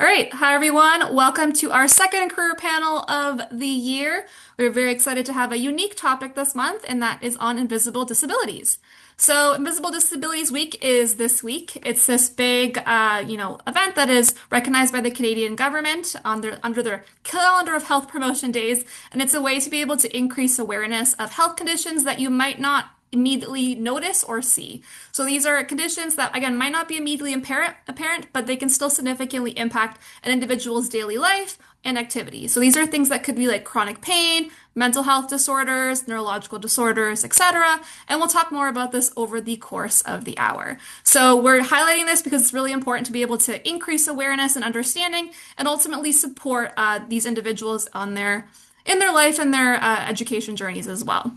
All right, hi everyone. Welcome to our second career panel of the year. We're very excited to have a unique topic this month, and that is on invisible disabilities. So, Invisible Disabilities Week is this week. It's this big, event that is recognized by the Canadian government under their calendar of health promotion days, and it's a way to be able to increase awareness of health conditions that you might not immediately notice or see. So these are conditions that, again, might not be immediately apparent, but they can still significantly impact an individual's daily life and activity. So these are things that could be like chronic pain, mental health disorders, neurological disorders, etc. And we'll talk more about this over the course of the hour. So we're highlighting this because it's really important to be able to increase awareness and understanding and ultimately support these individuals in their life and their education journeys as well.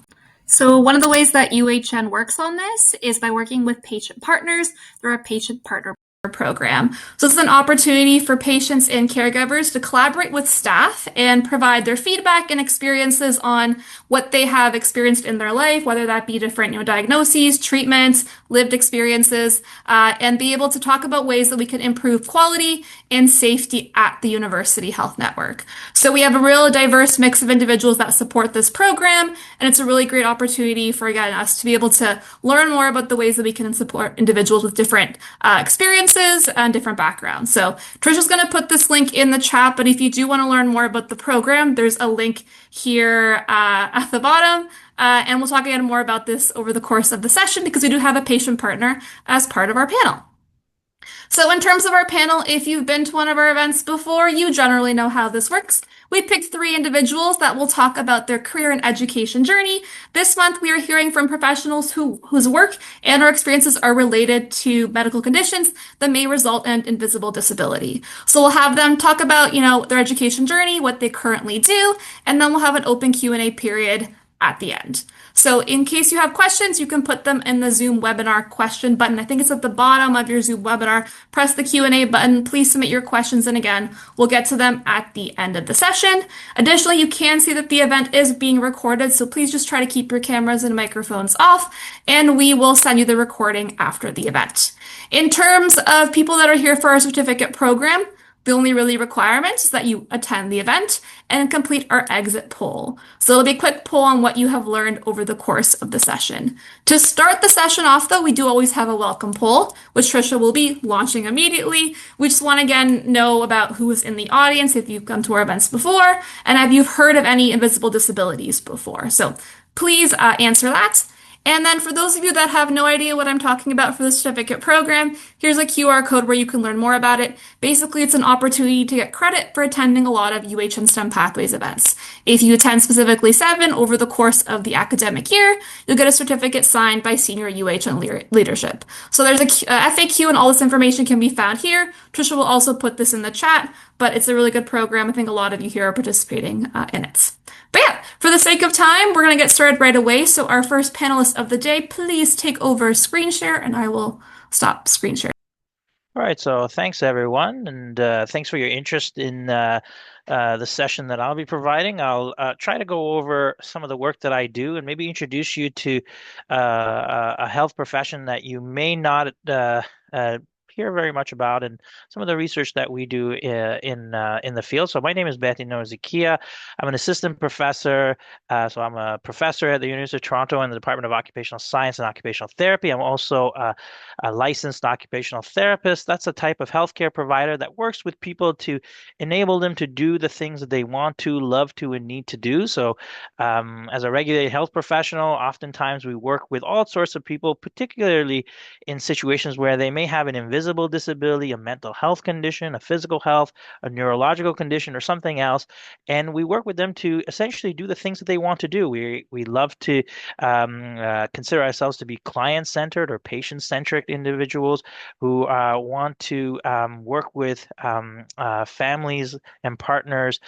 So one of the ways that UHN works on this is by working with patient partners through a patient partner program. So this is an opportunity for patients and caregivers to collaborate with staff and provide their feedback and experiences on what they have experienced in their life, whether that be different, diagnoses, treatments, lived experiences, and be able to talk about ways that we can improve quality and safety at the University Health Network. So we have a real diverse mix of individuals that support this program, and it's a really great opportunity for, again, us to be able to learn more about the ways that we can support individuals with different experiences and different backgrounds. So Trisha's going to put this link in the chat, but if you do want to learn more about the program, there's a link here at the bottom. And we'll talk again more about this over the course of the session because we do have a patient partner as part of our panel. So in terms of our panel, if you've been to one of our events before, you generally know how this works. We picked three individuals that will talk about their career and education journey. This month, we are hearing from professionals whose work and or experiences are related to medical conditions that may result in invisible disability. So we'll have them talk about, their education journey, what they currently do, and then we'll have an open Q&A period at the end. So in case you have questions, you can put them in the Zoom webinar question button. I think it's at the bottom of your Zoom webinar. Press the Q&A button. Please submit your questions. And again, we'll get to them at the end of the session. Additionally, you can see that the event is being recorded. So please just try to keep your cameras and microphones off. And we will send you the recording after the event. In terms of people that are here for our certificate program, the only really requirement is that you attend the event and complete our exit poll. So it'll be a quick poll on what you have learned over the course of the session. To start the session off, though, we do always have a welcome poll, which Trisha will be launching immediately. We just want to, again, know about who is in the audience, if you've come to our events before, and have you heard of any invisible disabilities before. So please answer that. And then for those of you that have no idea what I'm talking about for the certificate program, here's a QR code where you can learn more about it. Basically, it's an opportunity to get credit for attending a lot of UHN STEM Pathways events. If you attend specifically 7 over the course of the academic year, you'll get a certificate signed by senior UHN leadership. So there's a FAQ and all this information can be found here. Trisha will also put this in the chat, but it's a really good program. I think a lot of you here are participating in it. But yeah, for the sake of time, we're going to get started right away. So our first panelist of the day, please take over screen share and I will stop screen share. All right, so thanks everyone, and thanks for your interest in the session that I'll be providing. I'll try to go over some of the work that I do and maybe introduce you to a health profession that you may not hear very much about, and some of the research that we do in the field. So my name is Betty Nozikia. I'm an assistant professor. So I'm a professor at the University of Toronto in the Department of Occupational Science and Occupational Therapy. I'm also a licensed occupational therapist. That's a type of healthcare provider that works with people to enable them to do the things that they want to, love to, and need to do. So as a regulated health professional, oftentimes we work with all sorts of people, particularly in situations where they may have an invisible disability, a mental health condition, a physical health, a neurological condition, or something else. And we work with them to essentially do the things that they want to do. We love to consider ourselves to be client-centered or patient-centric individuals who want to work with families and partners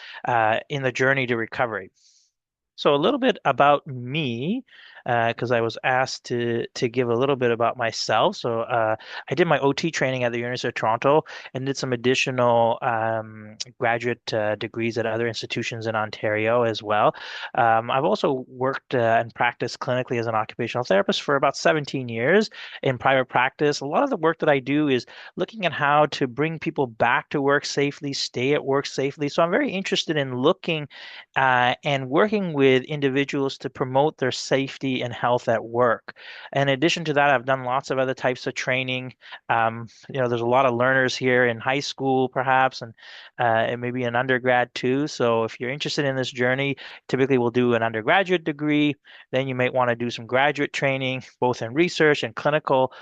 in the journey to recovery. So a little bit about me. because I was asked to give a little bit about myself. So I did my OT training at the University of Toronto and did some additional graduate degrees at other institutions in Ontario as well. I've also worked and practiced clinically as an occupational therapist for about 17 years in private practice. A lot of the work that I do is looking at how to bring people back to work safely, stay at work safely. So I'm very interested in looking and working with individuals to promote their safety and health at work. In addition to that, I've done lots of other types of training. There's a lot of learners here in high school, perhaps, and maybe an undergrad too. So if you're interested in this journey, typically we'll do an undergraduate degree. Then you might want to do some graduate training, both in research and clinical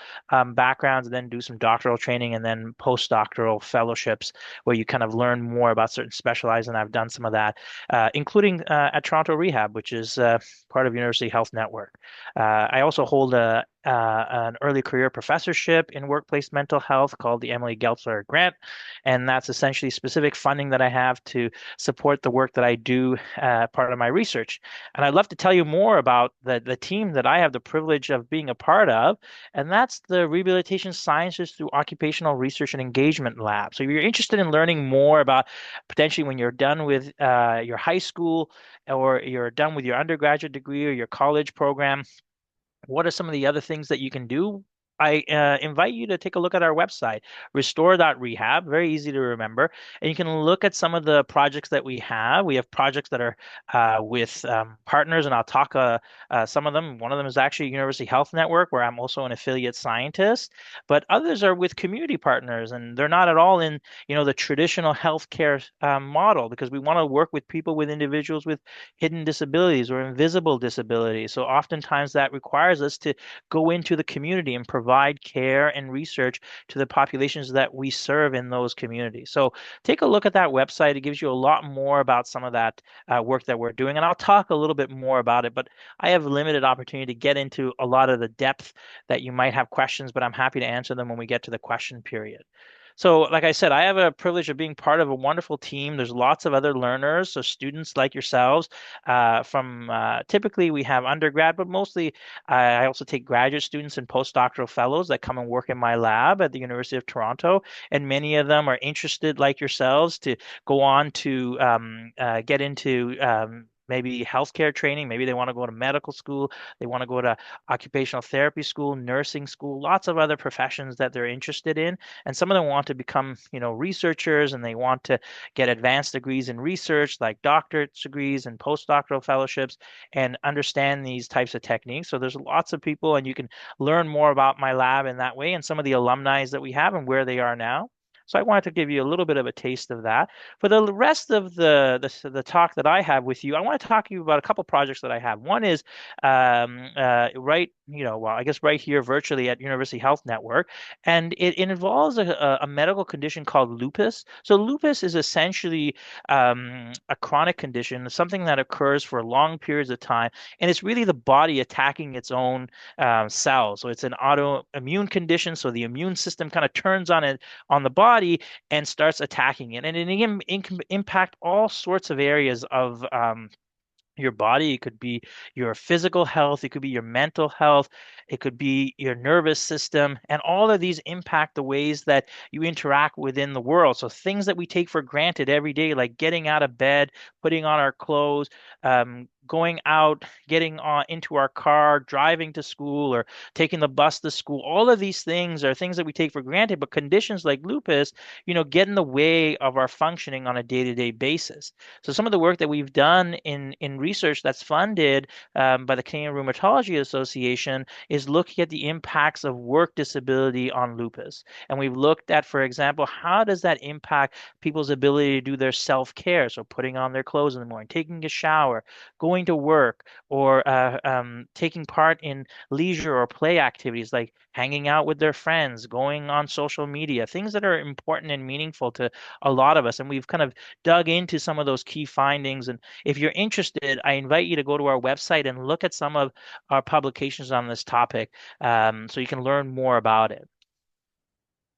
backgrounds, and then do some doctoral training and then postdoctoral fellowships where you kind of learn more about certain specialized. And I've done some of that, including at Toronto Rehab, which is part of University Health Network. I also hold an early career professorship in workplace mental health called the Emily Geltzler Grant, and that's essentially specific funding that I have to support the work that I do, part of my research. And I'd love to tell you more about the team that I have the privilege of being a part of, and that's the Rehabilitation Sciences through Occupational Research and Engagement Lab. So if you're interested in learning more about potentially when you're done with your high school or you're done with your undergraduate degree or your college program, what are some of the other things that you can do? I invite you to take a look at our website, restore.rehab, very easy to remember. And you can look at some of the projects that we have. We have projects that are with partners, and I'll talk some of them. One of them is actually University Health Network, where I'm also an affiliate scientist. But others are with community partners, and they're not at all in, the traditional healthcare model, because we want to work with people, with individuals with hidden disabilities or invisible disabilities. So oftentimes that requires us to go into the community and provide care and research to the populations that we serve in those communities. So take a look at that website. It gives you a lot more about some of that work that we're doing. And I'll talk a little bit more about it, but I have limited opportunity to get into a lot of the depth that you might have questions, but I'm happy to answer them when we get to the question period. So, like I said, I have a privilege of being part of a wonderful team. There's lots of other learners, so students like yourselves. From typically we have undergrad, but mostly I also take graduate students and postdoctoral fellows that come and work in my lab at the University of Toronto, and many of them are interested, like yourselves, to go on to get into. Maybe healthcare training, maybe they want to go to medical school, they want to go to occupational therapy school, nursing school, lots of other professions that they're interested in. And some of them want to become, researchers, and they want to get advanced degrees in research, like doctorate degrees and postdoctoral fellowships, and understand these types of techniques. So there's lots of people, and you can learn more about my lab in that way and some of the alumni that we have and where they are now. So I wanted to give you a little bit of a taste of that. For the rest of the talk that I have with you, I want to talk to you about a couple projects that I have. One is well, I guess right here virtually at University Health Network, and it involves a medical condition called lupus. So lupus is essentially a chronic condition, something that occurs for long periods of time, and it's really the body attacking its own cells. So it's an autoimmune condition. So the immune system kind of turns on it on the body and starts attacking it, and it can impact all sorts of areas of your body. It could be your physical health, it could be your mental health, it could be your nervous system, and all of these impact the ways that you interact within the world. So things that we take for granted every day, like getting out of bed, putting on our clothes, going out, getting on into our car, driving to school, or taking the bus to school. All of these things are things that we take for granted, but conditions like lupus, get in the way of our functioning on a day-to-day basis. So some of the work that we've done in research that's funded by the Canadian Rheumatology Association is looking at the impacts of work disability on lupus. And we've looked at, for example, how does that impact people's ability to do their self-care? So putting on their clothes in the morning, taking a shower, going to work, or taking part in leisure or play activities like hanging out with their friends, going on social media, things that are important and meaningful to a lot of us. And we've kind of dug into some of those key findings. And if you're interested, I invite you to go to our website and look at some of our publications on this topic, so you can learn more about it.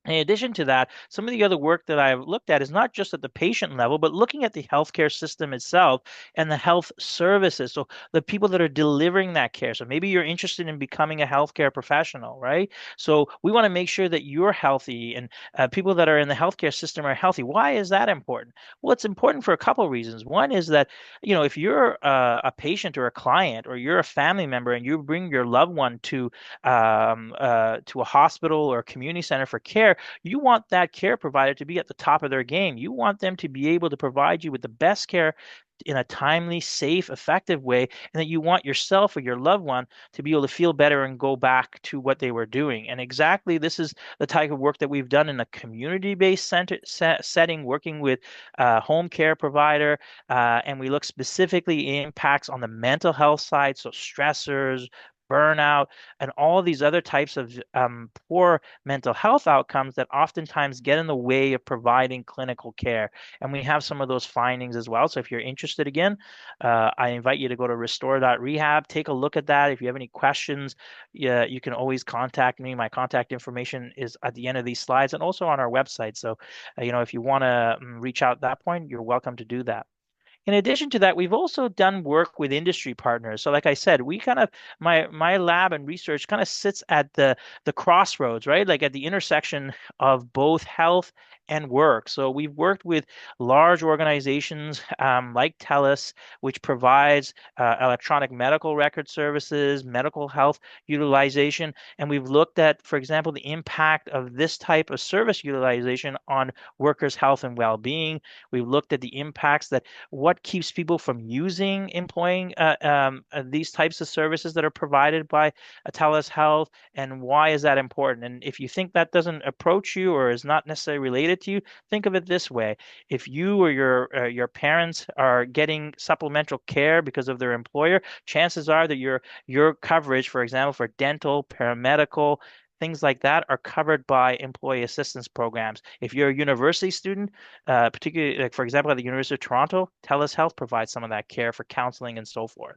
In addition to that, some of the other work that I've looked at is not just at the patient level, but looking at the healthcare system itself and the health services. So the people that are delivering that care. So maybe you're interested in becoming a healthcare professional, right? So we want to make sure that you're healthy and people that are in the healthcare system are healthy. Why is that important? Well, it's important for a couple of reasons. One is that, if you're a patient or a client or you're a family member and you bring your loved one to a hospital or a community center for care, you want that care provider to be at the top of their game. You want them to be able to provide you with the best care in a timely, safe, effective way, and that you want yourself or your loved one to be able to feel better and go back to what they were doing. And exactly this is the type of work that we've done in a community-based setting, working with a home care provider, and we look specifically at impacts on the mental health side, so stressors, burnout, and all these other types of poor mental health outcomes that oftentimes get in the way of providing clinical care. And we have some of those findings as well. So if you're interested again, I invite you to go to restore.rehab, take a look at that. If you have any questions, yeah, you can always contact me. My contact information is at the end of these slides and also on our website. So, if you want to reach out at that point, you're welcome to do that. In addition to that, we've also done work with industry partners. So, like I said, we kind of my lab and research kind of sits at the crossroads, right? Like at the intersection of both health and work. So we've worked with large organizations like TELUS, which provides electronic medical record services, medical health utilization, and we've looked at, for example, the impact of this type of service utilization on workers' health and well-being. We've looked at the impacts that what keeps people from employing these types of services that are provided by TELUS Health, and why is that important? And if you think that doesn't approach you or is not necessarily related to you, think of it this way: if you or your parents are getting supplemental care because of their employer, chances are that your coverage, for example, for dental, paramedical, things like that, are covered by employee assistance programs. If you're a university student, particularly, like for example, at the University of Toronto, TELUS Health provides some of that care for counseling and so forth.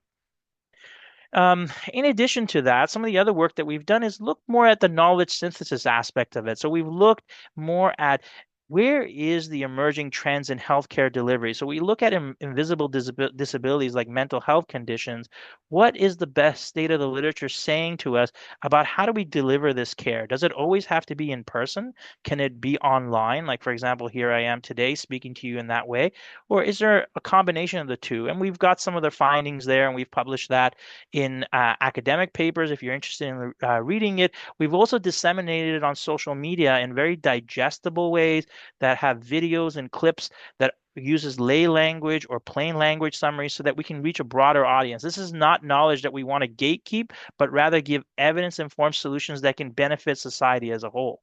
In addition to that, some of the other work that we've done is look more at the knowledge synthesis aspect of it. So we've looked more at where is the emerging trends in healthcare delivery. So we look at invisible disabilities like mental health conditions. What is the best state of the literature saying to us about how do we deliver this care? Does it always have to be in person? Can it be online? Like, for example, here I am today speaking to you in that way. Or is there a combination of the two? And we've got some of the findings there, and we've published that in academic papers if you're interested in reading it. We've also disseminated it on social media in very digestible ways that have videos and clips that uses lay language or plain language summaries so that we can reach a broader audience. This is not knowledge that we want to gatekeep, but rather give evidence-informed solutions that can benefit society as a whole.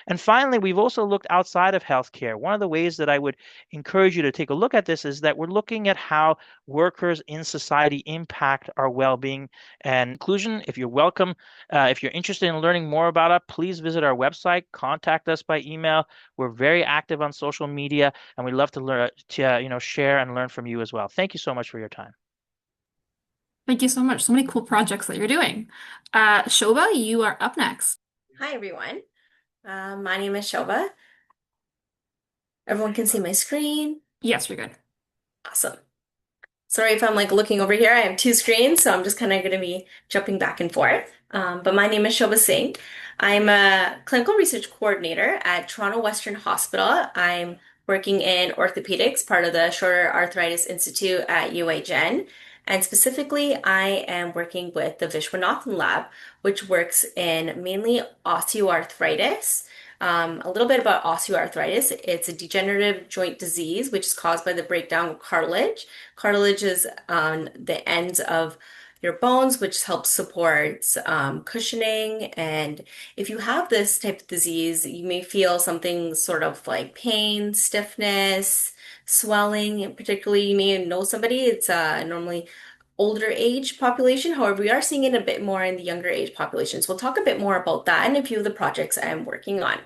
And finally, we've also looked outside of healthcare. One of the ways that I would encourage you to take a look at this is that we're looking at how workers in society impact our well-being and inclusion. If you're welcome, if you're interested in learning more about it, please visit our website, contact us by email. We're very active on social media, and we'd love to learn, share and learn from you as well. Thank you so much for your time. Thank you so much. So many cool projects that you're doing. Shobha, you are up next. Hi, everyone. My name is Shobha. Everyone can see my screen. Yes, you're good. Awesome. Sorry if I'm like looking over here. I have two screens, so I'm just kind of going to be jumping back and forth. But my name is Shobha Singh. I'm a clinical research coordinator at Toronto Western Hospital. I'm working in orthopedics, part of the Shorter Arthritis Institute at UHN. And specifically, I am working with the Vishwanathan Lab, which works in mainly osteoarthritis. A little bit about osteoarthritis. It's a degenerative joint disease which is caused by the breakdown of cartilage. Cartilage is on the ends of your bones, which helps support cushioning. And if you have this type of disease, you may feel something sort of like pain, stiffness, swelling. And particularly, you may know somebody, it's normally older age population. However, we are seeing it a bit more in the younger age populations. We'll talk a bit more about that and a few of the projects I'm working on.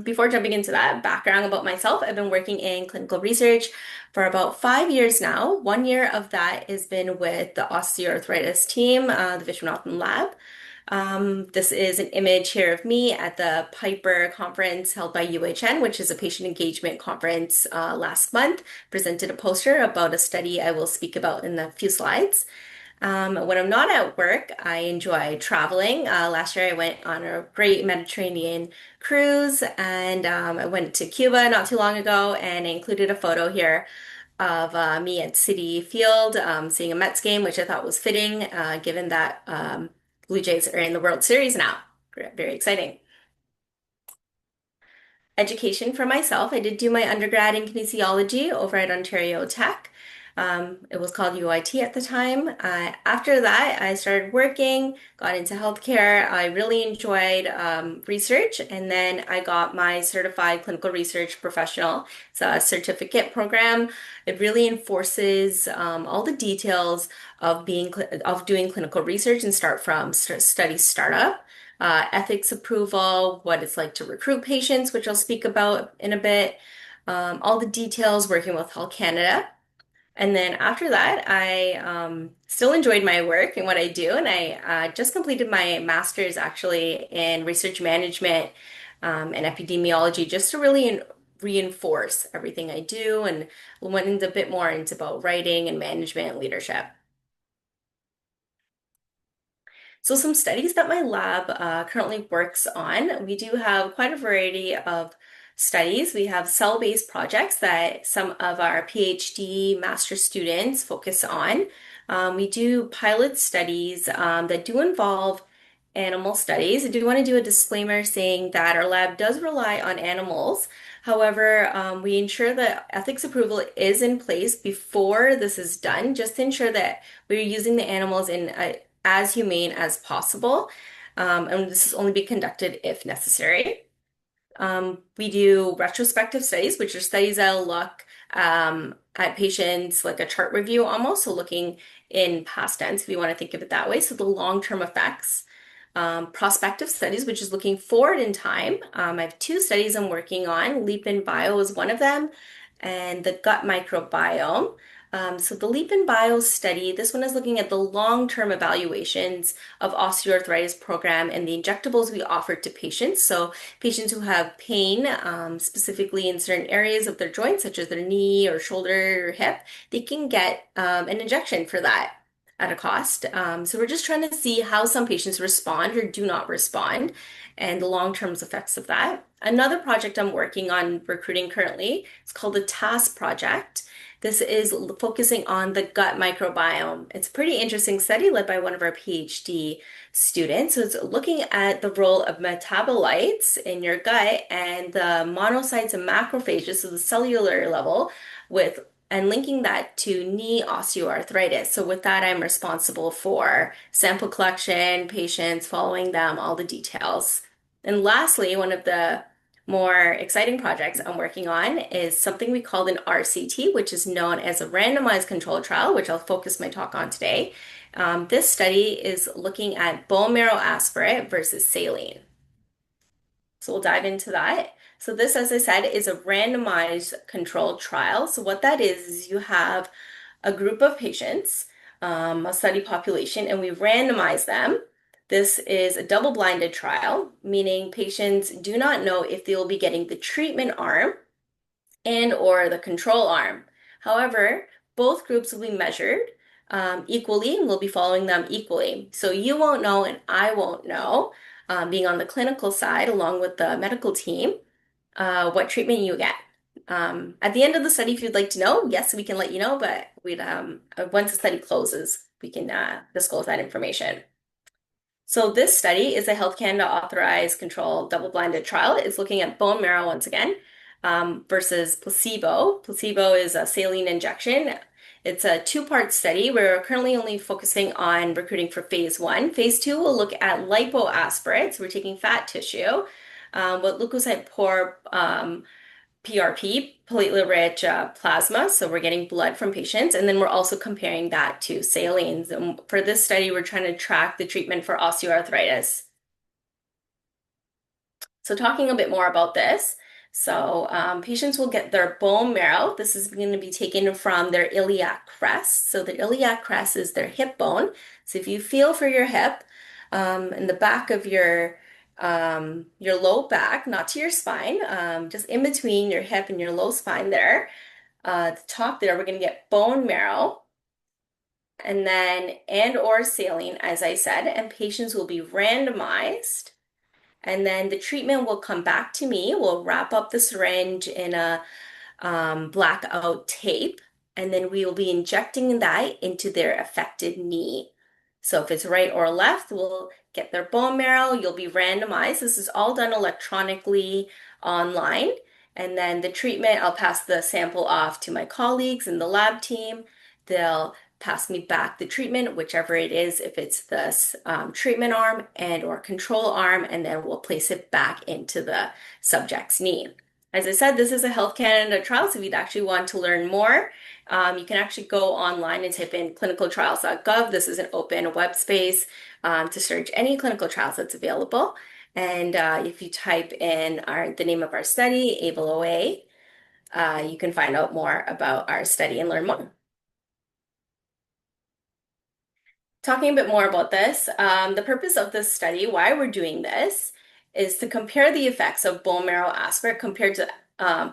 Before jumping into that, background about myself, I've been working in clinical research for about 5 years now. 1 year of that has been with the osteoarthritis team, the Vishwanathan Lab. This is an image here of me at the Piper conference held by UHN, which is a patient engagement conference last month. Presented a poster about a study I will speak about in a few slides. When I'm not at work, I enjoy traveling. Last year, I went on a great Mediterranean cruise, and I went to Cuba not too long ago, and I included a photo here of me at Citi Field seeing a Mets game, which I thought was fitting, given that Blue Jays are in the World Series now. Very exciting. Education for myself. I did do my undergrad in kinesiology over at Ontario Tech. It was called UIT at the time. After that, I started working, got into healthcare. I really enjoyed research, and then I got my certified clinical research professional. It's a certificate program. It really enforces all the details of doing clinical research and start from study startup ethics approval, what it's like to recruit patients, which I'll speak about in a bit, all the details working with Health Canada. And then after that, I still enjoyed my work and what I do. And I just completed my master's actually in research management and epidemiology just to really reinforce everything I do and went a bit more into about writing and management and leadership. So some studies that my lab currently works on, we do have quite a variety of studies. We have cell-based projects that some of our PhD master students focus on. We do pilot studies that do involve animal studies. I do want to do a disclaimer saying that our lab does rely on animals. However, we ensure that ethics approval is in place before this is done, just to ensure that we're using the animals in as humane as possible. And this is only be conducted if necessary. We do retrospective studies, which are studies that'll look at patients like a chart review almost, so looking in past tense, if you want to think of it that way. So the long-term effects. Prospective studies, which is looking forward in time. I have two studies I'm working on. Leap in Bio is one of them, and the gut microbiome. So the Leap in Bio study, this one is looking at the long-term evaluations of osteoarthritis program and the injectables we offer to patients. So patients who have pain, specifically in certain areas of their joints, such as their knee or shoulder or hip, they can get an injection for that at a cost. So we're just trying to see how some patients respond or do not respond and the long-term effects of that. Another project I'm working on recruiting currently is called the TASK project. This is focusing on the gut microbiome. It's a pretty interesting study led by one of our PhD students. So it's looking at the role of metabolites in your gut and the monocytes and macrophages, so the cellular level, with and linking that to knee osteoarthritis. So with that, I'm responsible for sample collection, patients, following them, all the details. And lastly, one of the more exciting projects I'm working on is something we call an RCT, which is known as a randomized control trial, which I'll focus my talk on today. This study is looking at bone marrow aspirate versus saline. So we'll dive into that. So this, as I said, is a randomized controlled trial. So what that is you have a group of patients, a study population, and we randomize them. This is a double-blinded trial, meaning patients do not know if they will be getting the treatment arm and or the control arm. However, both groups will be measured equally and we'll be following them equally. So you won't know and I won't know, being on the clinical side along with the medical team, what treatment you get. At the end of the study, if you'd like to know, yes, we can let you know, but we'd once the study closes, we can disclose that information. So this study is a Health Canada authorized controlled double-blinded trial. It's looking at bone marrow once again versus placebo. Placebo is a saline injection. It's a two-part study. We're currently only focusing on recruiting for phase 1. Phase 2 will look at lipoaspirates. We're taking fat tissue, with leukocyte-poor PRP, platelet-rich plasma. So we're getting blood from patients, and then we're also comparing that to salines. And for this study, we're trying to track the treatment for osteoarthritis. So talking a bit more about this. So patients will get their bone marrow. This is going to be taken from their iliac crest. So the iliac crest is their hip bone. So if you feel for your hip, in the back of your low back, not to your spine, just in between your hip and your low spine there. At the top there, we're going to get bone marrow and then and or saline, as I said, and patients will be randomized. And then the treatment will come back to me. We'll wrap up the syringe in a blackout tape, and then we will be injecting that into their affected knee. So if it's right or left, we'll get their bone marrow. You'll be randomized. This is all done electronically online. And then the treatment, I'll pass the sample off to my colleagues in the lab team. They'll pass me back the treatment, whichever it is, if it's the treatment arm and or control arm, and then we'll place it back into the subject's knee. As I said, this is a Health Canada trial, so if you'd actually want to learn more, you can actually go online and type in clinicaltrials.gov. This is an open web space to search any clinical trials that's available. And if you type in the name of our study, ABLE OA, you can find out more about our study and learn more. Talking a bit more about this, the purpose of this study, why we're doing this, is to compare the effects of bone marrow aspirate compared to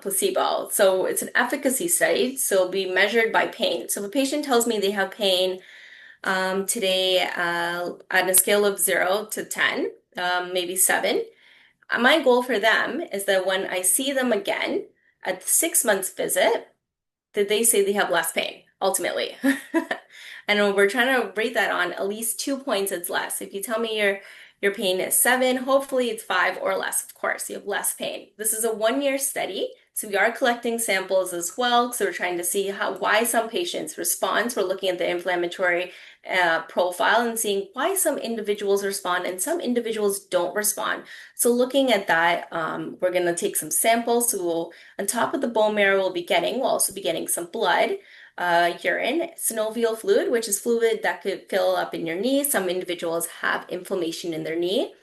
placebo. So it's an efficacy study, so it'll be measured by pain. So if a patient tells me they have pain today on a scale of 0 to 10, maybe 7, my goal for them is that when I see them again at the 6 months visit, that they say they have less pain, ultimately. And we're trying to rate that on at least 2 points, it's less. If you tell me your pain is 7, hopefully it's 5 or less, of course, you have less pain. This is a 1-year study, so we are collecting samples as well, so we're trying to see why some patients respond. So we're looking at the inflammatory profile and seeing why some individuals respond and some individuals don't respond. So looking at that, we're going to take some samples. So we'll, on top of the bone marrow we'll also be getting some blood, urine, synovial fluid, which is fluid that could fill up in your knee. Some individuals have inflammation in their knee.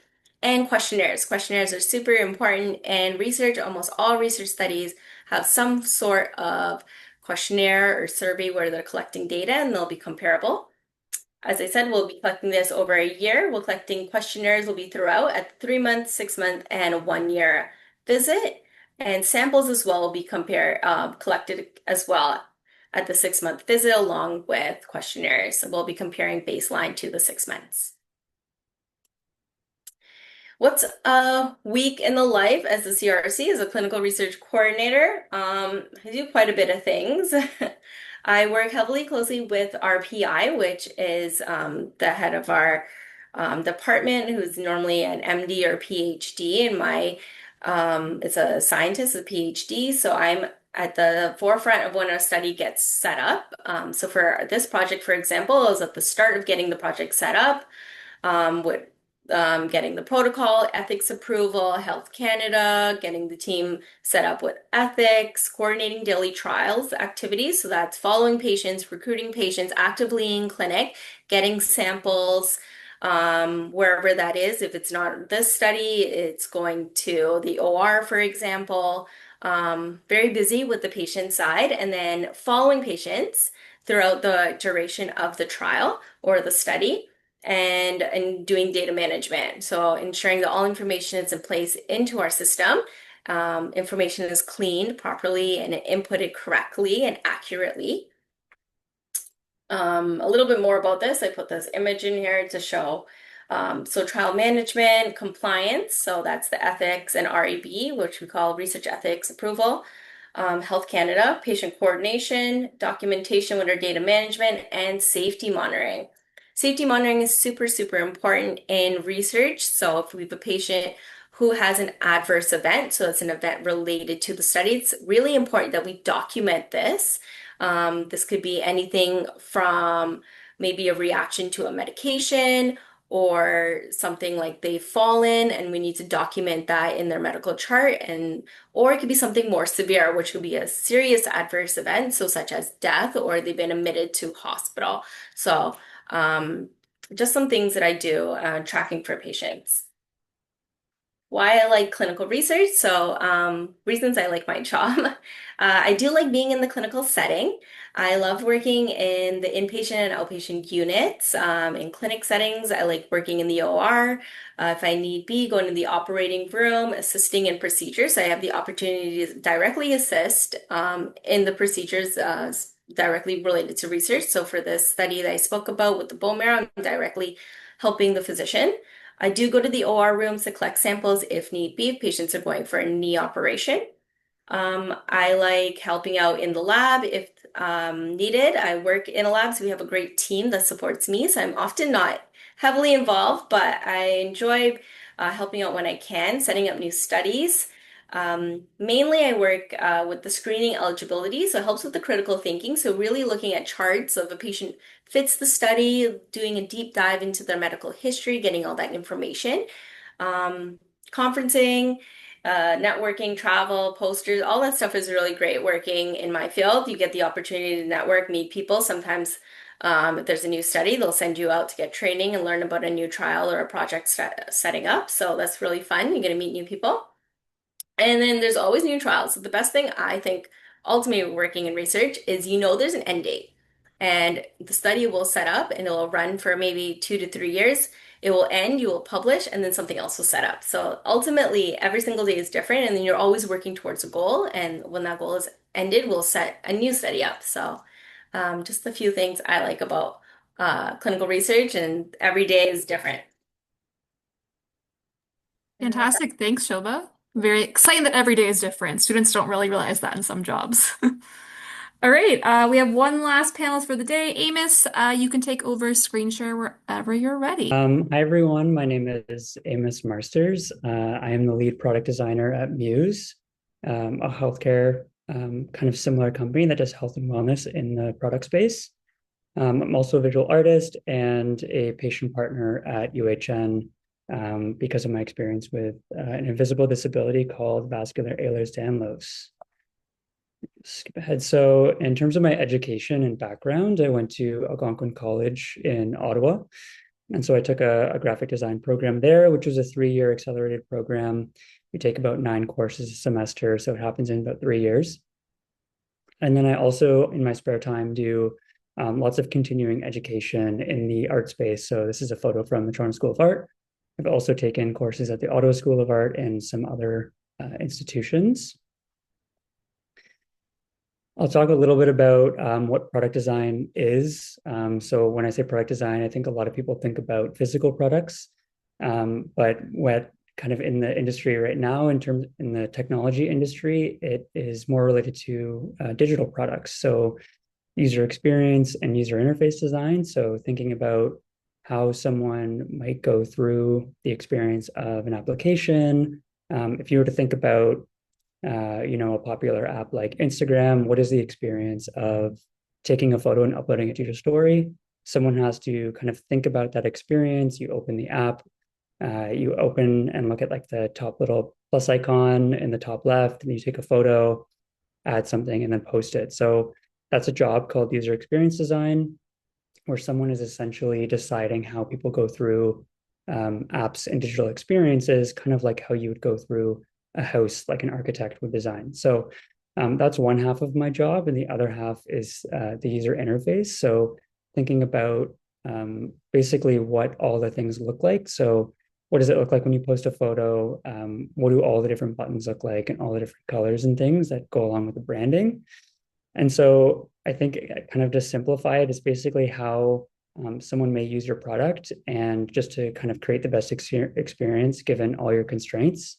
And questionnaires. Questionnaires are super important, and research, almost all research studies have some sort of questionnaire or survey where they're collecting data and they'll be comparable. As I said, we'll be collecting this over a year. We're collecting questionnaires will be throughout at 3 months, 6 months, and a 1-year visit. And samples as well will be collected as well at the 6-month visit along with questionnaires. So we'll be comparing baseline to the 6 months. What's a week in the life as a CRC, as a clinical research coordinator? I do quite a bit of things. I work heavily closely with our PI, which is the head of our department, who's normally an MD or PhD, and it's a scientist, a PhD, so I'm at the forefront of when a study gets set up. So for this project, for example, I was at the start of getting the project set up, with getting the protocol, ethics approval, Health Canada, getting the team set up with ethics, coordinating daily trials activities. So that's following patients, recruiting patients actively in clinic, getting samples wherever that is. If it's not this study, it's going to the OR, for example. Very busy with the patient side, and then following patients throughout the duration of the trial or the study, and doing data management. So ensuring that all information is in place into our system, information is cleaned properly and inputted correctly and accurately. A little bit more about this. I put this image in here to show. So trial management, compliance, so that's the ethics and REB, which we call research ethics approval. Health Canada, patient coordination, documentation with our data management, and safety monitoring. Safety monitoring is super, super important in research. So if we have a patient who has an adverse event, so it's an event related to the study, it's really important that we document this. This could be anything from maybe a reaction to a medication or something like they've fallen and we need to document that in their medical chart, or it could be something more severe, which could be a serious adverse event, so such as death, or they've been admitted to hospital. So just some things that I do tracking for patients. Why I like clinical research. So, reasons I like my job. I do like being in the clinical setting. I love working in the inpatient and outpatient units. In clinic settings, I like working in the OR. If I need be, going to the operating room, assisting in procedures. I have the opportunity to directly assist in the procedures directly related to research. So, for this study that I spoke about with the bone marrow, I'm directly helping the physician. I do go to the OR rooms to collect samples if need be, if patients are going for a knee operation. I like helping out in the lab if needed. I work in a lab, so we have a great team that supports me. So I'm often not heavily involved, but I enjoy helping out when I can, setting up new studies. Mainly, I work with the screening eligibility, so it helps with the critical thinking. So really looking at charts of a patient fits the study, doing a deep dive into their medical history, getting all that information. Um, Conferencing, networking, travel, posters, all that stuff is really great working in my field. You get the opportunity to network, meet people. Sometimes, if there's a new study, they'll send you out to get training and learn about a new trial or a project setting up. So that's really fun. You get to meet new people. And then there's always new trials. So the best thing I think ultimately working in research is there's an end date. And the study will set up and it will run for maybe 2 to 3 years. It will end, you will publish, and then something else will set up. So ultimately, every single day is different, and then you're always working towards a goal. And when that goal is ended, we'll set a new study up. So just a few things I like about clinical research, and every day is different. Fantastic. Thanks, Shobha. Very exciting that every day is different. Students don't really realize that in some jobs. All right, we have one last panelist for the day. Amos, you can take over screen share wherever you're ready. Hi everyone, my name is Amos Marsters. I am the lead product designer at Muse, a healthcare kind of similar company that does health and wellness in the product space. I'm also a visual artist and a patient partner at UHN because of my experience with an invisible disability called vascular Ehlers-Danlos. Skip ahead. So in terms of my education and background, I went to Algonquin College in Ottawa. And so I took a graphic design program there, which was a 3-year accelerated program. We take about 9 courses a semester, so it happens in about 3 years. And then I also, in my spare time, do lots of continuing education in the art space. So this is a photo from the Toronto School of Art. I've also taken courses at the Ottawa School of Art and some other institutions. I'll talk a little bit about what product design is. So when I say product design, I think a lot of people think about physical products, but what kind of in the industry right now, in the technology industry, it is more related to digital products. So user experience and user interface design. So thinking about how someone might go through the experience of an application. If you were to think about a popular app like Instagram, what is the experience of taking a photo and uploading it to your story? Someone has to kind of think about that experience. You open the app, you open and look at like the top little plus icon in the top left, and you take a photo, add something, and then post it. So that's a job called user experience design, where someone is essentially deciding how people go through apps and digital experiences, kind of like how you would go through a house like an architect would design. So that's one half of my job, and the other half is the user interface. So thinking about basically what all the things look like. So what does it look like when you post a photo? What do all the different buttons look like, and all the different colors and things that go along with the branding? And so I think kind of to simplify it is basically how someone may use your product, and just to kind of create the best experience given all your constraints.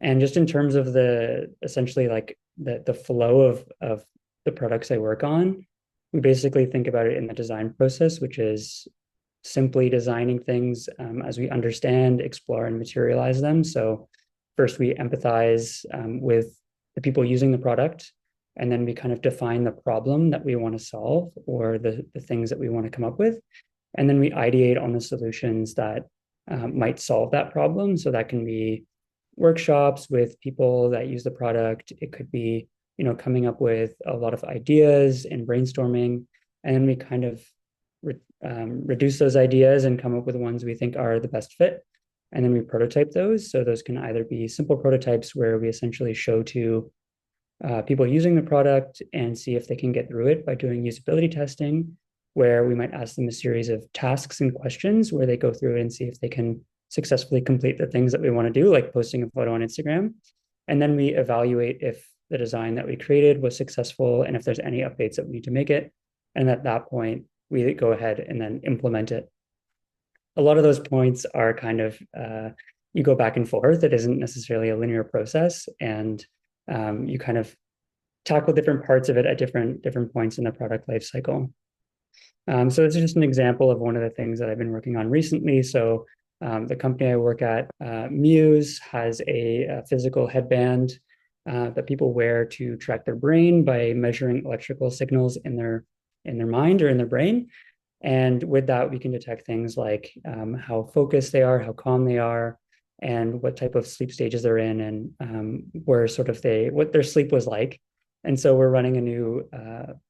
And just in terms of essentially like the flow of the products I work on, we basically think about it in the design process, which is simply designing things as we understand, explore, and materialize them. So first we empathize with the people using the product, and then we kind of define the problem that we want to solve, or the things that we want to come up with. And then we ideate on the solutions that might solve that problem. So that can be workshops with people that use the product. It could be, coming up with a lot of ideas and brainstorming. And then we kind of reduce those ideas and come up with ones we think are the best fit. and then we prototype those. So those can either be simple prototypes where we essentially show to people using the product and see if they can get through it by doing usability testing, where we might ask them a series of tasks and questions where they go through it and see if they can successfully complete the things that we want to do, like posting a photo on Instagram. And then we evaluate if the design that we created was successful and if there's any updates that we need to make it. And at that point, we go ahead and then implement it. A lot of those points are kind of you go back and forth. It isn't necessarily a linear process, and you kind of tackle different parts of it at different points in the product life cycle. So it's just an example of one of the things that I've been working on recently. So the company I work at, Muse, has a physical headband that people wear to track their brain by measuring electrical signals in their mind or in their brain. And with that, we can detect things like how focused they are, how calm they are, and what type of sleep stages they're in, and where sort of what their sleep was like. And so we're running a new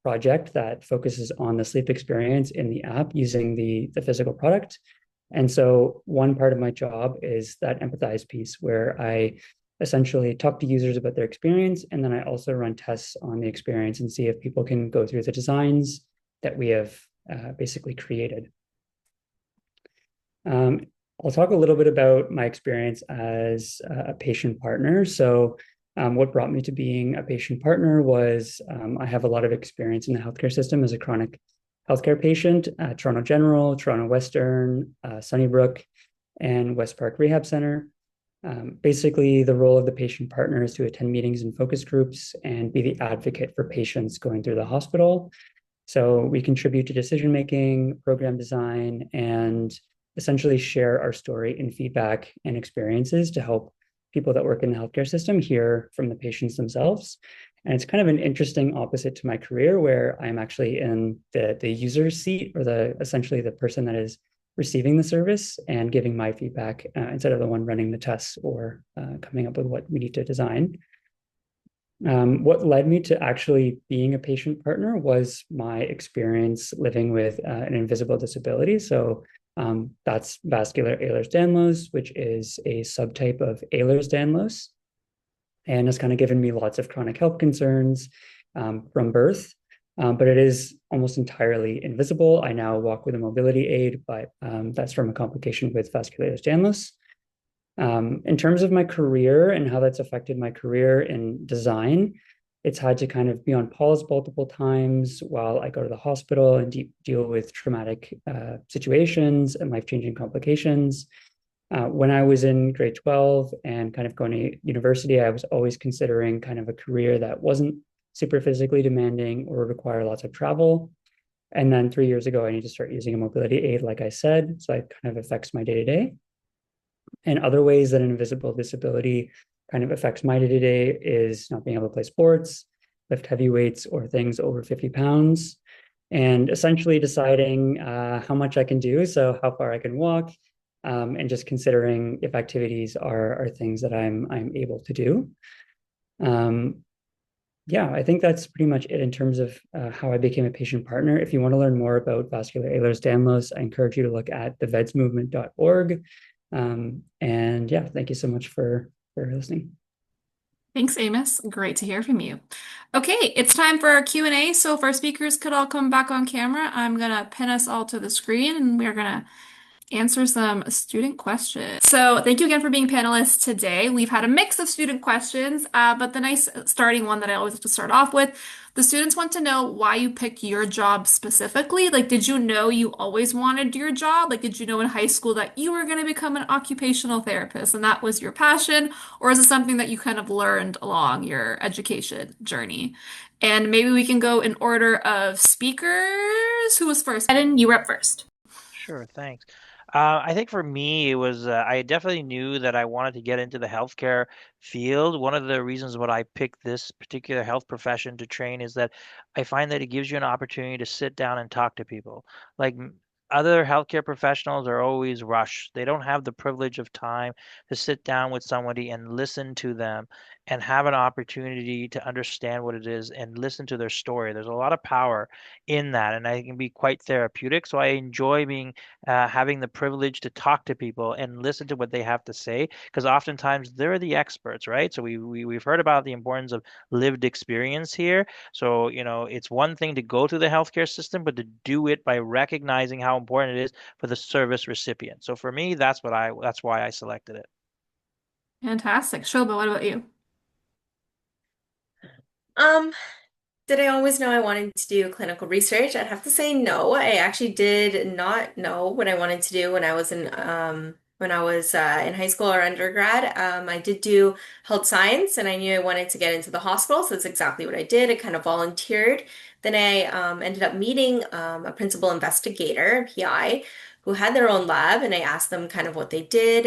project that focuses on the sleep experience in the app using the physical product. And so one part of my job is that empathize piece where I essentially talk to users about their experience. And then I also run tests on the experience and see if people can go through the designs that we have basically created. I'll talk a little bit about my experience as a patient partner. So what brought me to being a patient partner was I have a lot of experience in the healthcare system as a chronic healthcare patient at Toronto General, Toronto Western, Sunnybrook, and West Park Rehab Center. Basically, the role of the patient partner is to attend meetings and focus groups and be the advocate for patients going through the hospital. So we contribute to decision making, program design, and essentially share our story and feedback and experiences to help people that work in the healthcare system hear from the patients themselves. And it's kind of an interesting opposite to my career where I'm actually in the user seat, or essentially the person that is receiving the service and giving my feedback instead of the one running the tests or coming up with what we need to design. What led me to actually being a patient partner was my experience living with an invisible disability. So that's vascular Ehlers-Danlos, which is a subtype of Ehlers-Danlos, and has kind of given me lots of chronic health concerns from birth. But it is almost entirely invisible. I now walk with a mobility aid, but that's from a complication with vascular Ehlers-Danlos. In terms of my career and how that's affected my career in design, it's had to kind of be on pause multiple times while I go to the hospital and deal with traumatic situations and life-changing complications. When I was in grade 12 and kind of going to university, I was always considering kind of a career that wasn't super physically demanding or require lots of travel. And then 3 years ago, I need to start using a mobility aid, like I said, so it kind of affects my day-to-day. And other ways that an invisible disability kind of affects my day-to-day is not being able to play sports, lift heavy weights, or things over 50 pounds, and essentially deciding how much I can do, so how far I can walk, and just considering if activities are things that I'm able to do. Yeah, I think that's pretty much it in terms of how I became a patient partner. If you want to learn more about vascular Ehlers-Danlos, I encourage you to look at thevedsmovement.org. And yeah, thank you so much for listening. Thanks, Amos. Great to hear from you. Okay, it's time for our Q&A. So if our speakers could all come back on camera, I'm gonna pin us all to the screen and we're gonna answer some student questions. So thank you again for being panelists today. We've had a mix of student questions, but the nice starting one that I always like to start off with, the students want to know why you picked your job specifically. Like, did you know you always wanted your job? Like, did you know in high school that you were going to become an occupational therapist and that was your passion? Or is it something that you kind of learned along your education journey? And maybe we can go in order of speakers. Who was first? Eden, you were up first. Sure, thanks. I think for me, it was I definitely knew that I wanted to get into the healthcare field. One of the reasons why I picked this particular health profession to train is that I find that it gives you an opportunity to sit down and talk to people. Like other healthcare professionals are always rushed. They don't have the privilege of time to sit down with somebody and listen to them and have an opportunity to understand what it is and listen to their story. There's a lot of power in that, and I can be quite therapeutic. So I enjoy being having the privilege to talk to people and listen to what they have to say, because oftentimes they're the experts, right? So we've heard about the importance of lived experience here. So, it's one thing to go through the healthcare system, but to do it by recognizing how important it is for the service recipient. So for me, that's why I selected it. Fantastic. Shobha, what about you? Um, Did I always know I wanted to do clinical research? I'd have to say no. I actually did not know what I wanted to do when I was in high school or undergrad. I did do health science, and I knew I wanted to get into the hospital, so that's exactly what I did. I kind of volunteered. Then I ended up meeting a principal investigator, a PI, who had their own lab, and I asked them kind of what they did,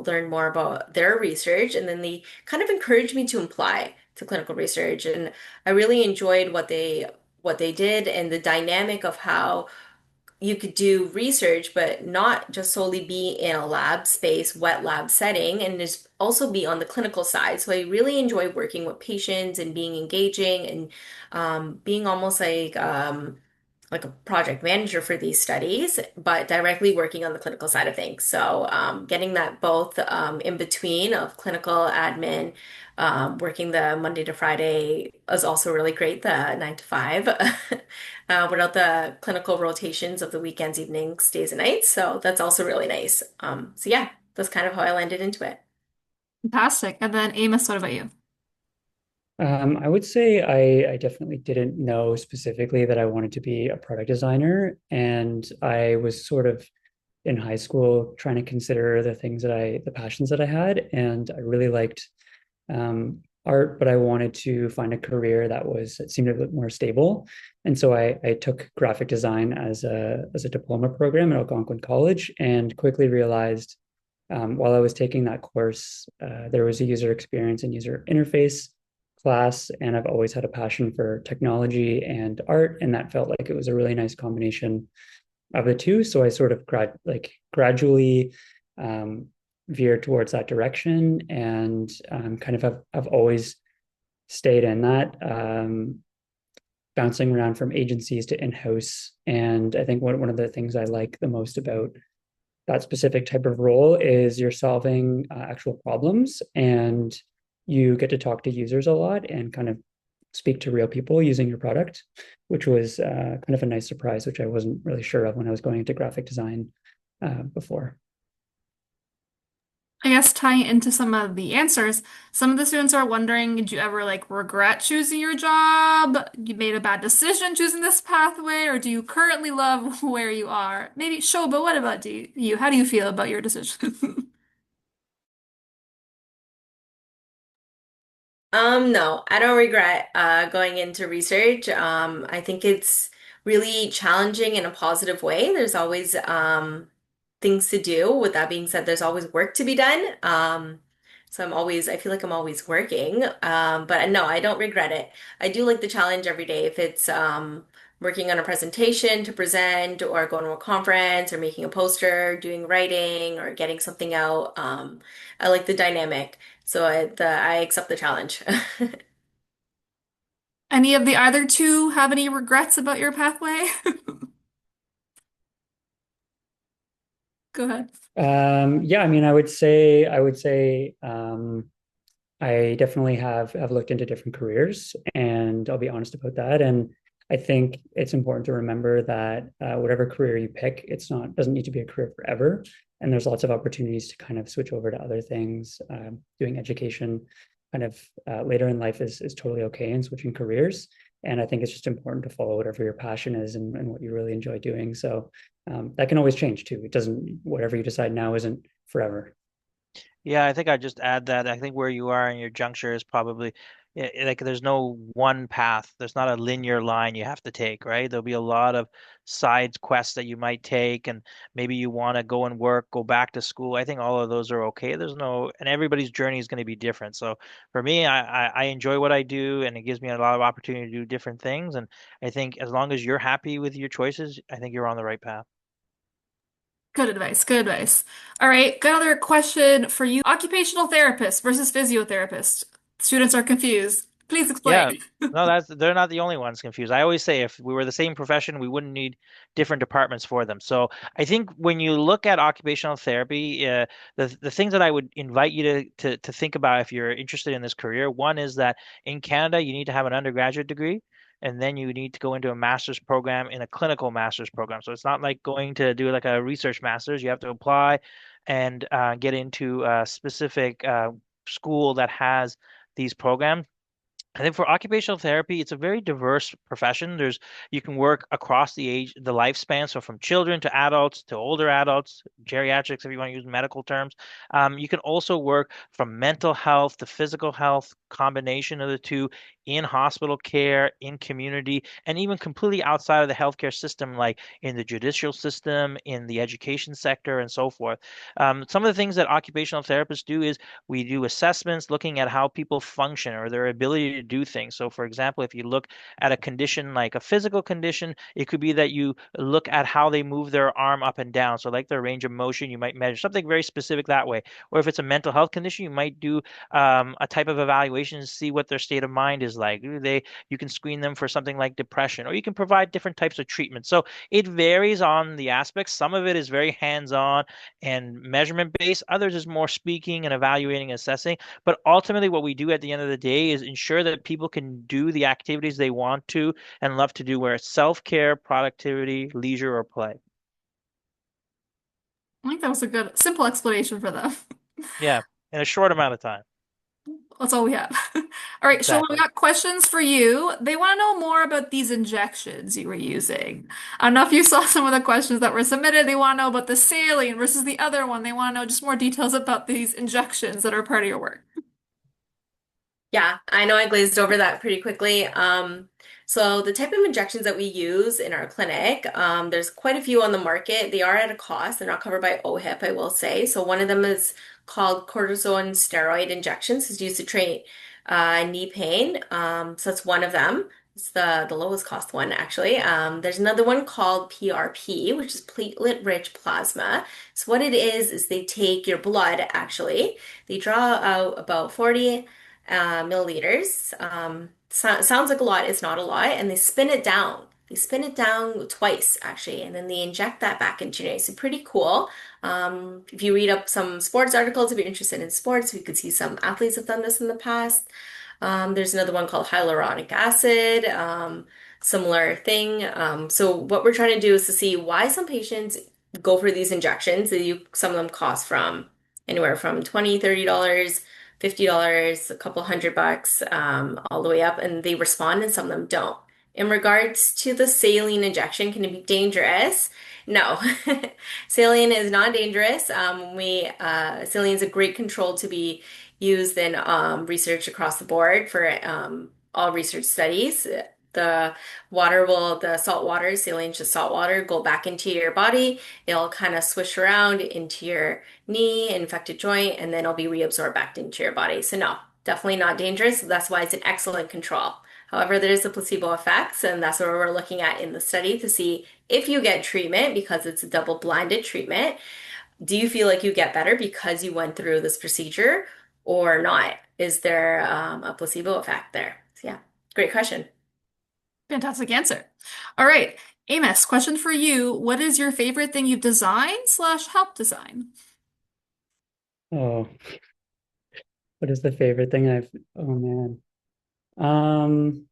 learned more about their research, and then they kind of encouraged me to apply to clinical research. And I really enjoyed what they did and the dynamic of how you could do research, but not just solely be in a lab space, wet lab setting, and just also be on the clinical side. So I really enjoy working with patients and being engaging and being almost like a project manager for these studies, but directly working on the clinical side of things. So getting that both in between of clinical admin, working the Monday to Friday is also really great, the 9 to 5, without the clinical rotations of the weekends, evenings, days, and nights. So that's also really nice. So yeah, that's kind of how I landed into it. Fantastic. And then Amos, what about you? I would say I definitely didn't know specifically that I wanted to be a product designer, and I was sort of in high school trying to consider the passions that I had, and I really liked art, but I wanted to find a career that seemed a bit more stable. And so I took graphic design as a diploma program at Algonquin College, and quickly realized while I was taking that course, there was a user experience and user interface class, and I've always had a passion for technology and art, and that felt like it was a really nice combination of the two. So I sort of gradually um, veered towards that direction, and kind of have always stayed in that, bouncing around from agencies to in-house. And I think one of the things I like the most about that specific type of role is you're solving actual problems, and you get to talk to users a lot and kind of speak to real people using your product, which was kind of a nice surprise, which I wasn't really sure of when I was going into graphic design before. I guess tying into some of the answers, some of the students are wondering, did you ever like regret choosing your job? You made a bad decision choosing this pathway, or do you currently love where you are? Maybe Shoba, what about you? How do you feel about your decision? No, I don't regret going into research. I think it's really challenging in a positive way. There's always things to do. With that being said, there's always work to be done. So I feel like I'm always working. But no, I don't regret it. I do like the challenge every day. If it's working on a presentation to present, or going to a conference, or making a poster, doing writing, or getting something out, I like the dynamic. So I accept the challenge. Any of the other two have any regrets about your pathway? Go ahead. Yeah, I mean, I would say I definitely have looked into different careers, and I'll be honest about that. And I think it's important to remember that whatever career you pick, it's not doesn't need to be a career forever. And there's lots of opportunities to kind of switch over to other things. Doing education kind of later in life is totally okay, and switching careers. And I think it's just important to follow whatever your passion is, and what you really enjoy doing. So that can always change too. It doesn't, whatever you decide now isn't forever. Yeah, I think I just add that I think where you are in your juncture is probably like there's no one path. There's not a linear line you have to take, right? There'll be a lot of side quests that you might take, and maybe you want to go and work, go back to school. I think all of those are okay. And everybody's journey is going to be different. So for me, I enjoy what I do, and it gives me a lot of opportunity to do different things. And I think as long as you're happy with your choices, I think you're on the right path. Good advice. Good advice. All right, got another question for you. Occupational therapist versus physiotherapist. Students are confused. Please Yeah, explain. no, they're not the only ones confused. I always say if we were the same profession, we wouldn't need different departments for them. So I think when you look at occupational therapy, the things that I would invite you to think about if you're interested in this career, one is that in Canada you need to have an undergraduate degree, and then you need to go into a master's program in a clinical master's program. So it's not like going to do like a research master's. You have to apply and get into a specific school that has these programs. I think for occupational therapy, it's a very diverse profession. You can work across the lifespan, so from children to adults to older adults, geriatrics, if you want to use medical terms. You can also work from mental health to physical health, combination of the two, in hospital care, in community, and even completely outside of the healthcare system, like in the judicial system, in the education sector, and so forth. Some of the things that occupational therapists do is we do assessments looking at how people function or their ability to do things. So, for example, if you look at a condition like a physical condition, it could be that you look at how they move their arm up and down. So, like their range of motion, you might measure something very specific that way. Or if it's a mental health condition, you might do a type of evaluation to see what their state of mind is like. You can screen them for something like depression, or you can provide different types of treatment. So it varies on the aspects. Some of it is very hands-on and measurement based. Others is more speaking and evaluating and assessing. But ultimately, what we do at the end of the day is ensure that people can do the activities they want to and love to do, where it's self-care, productivity, leisure, or play. I think that was a good, simple explanation for them. Yeah, in a short amount of time. That's all we have. All right, so we Exactly. got questions for you. They want to know more about these injections you were using. I don't know if you saw some of the questions that were submitted. They want to know about the saline versus the other one. They want to know just more details about these injections that are part of your work. Yeah, I know I glazed over that pretty quickly. So the type of injections that we use in our clinic, there's quite a few on the market. They are at a cost. They're not covered by OHIP, I will say. So one of them is called cortisone steroid injections. It's used to treat knee pain. So that's one of them. It's the lowest cost one, actually. There's another one called PRP, which is platelet-rich plasma. So what it is they take your blood, actually. They draw out about 40 milliliters. Sounds like a lot, it's not a lot, and they spin it down. They spin it down twice, actually, and then they inject that back into your nose. So pretty cool. If you read up some sports articles, if you're interested in sports, we could see some athletes have done this in the past. There's another one called hyaluronic acid, similar thing. So what we're trying to do is to see why some patients go for these injections. Some of them cost from anywhere from $20, $30, $50, a couple $100, all the way up, and they respond and some of them don't. In regards to the saline injection, can it be dangerous? No, saline is not dangerous. Saline is a great control to be used in research across the board for all research studies. The salt water, saline just salt water, go back into your body. It'll kind of swish around into your knee, infected joint, and then it'll be reabsorbed back into your body. So no, definitely not dangerous. That's why it's an excellent control. However, there is a placebo effects, and that's what we're looking at in the study to see if you get treatment because it's a double-blinded treatment. Do you feel like you get better because you went through this procedure or not? Is there a placebo effect there? So yeah, great question. Fantastic answer. All right, Amos, question for you. What is your favorite thing you've designed slash helped design? Oh, what is the favorite thing oh man. Um,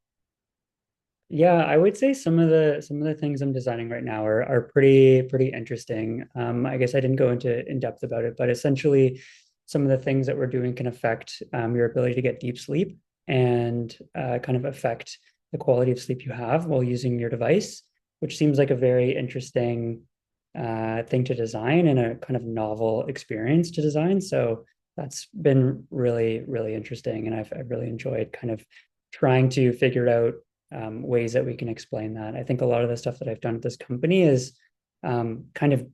yeah, I would say some of the things I'm designing right now are pretty interesting. I guess I didn't go into in depth about it, but essentially some of the things that we're doing can affect your ability to get deep sleep and kind of affect the quality of sleep you have while using your device, which seems like a very interesting thing to design and a kind of novel experience to design. So that's been really interesting, and I've really enjoyed kind of trying to figure out ways that we can explain that. I think a lot of the stuff that I've done at this company is kind of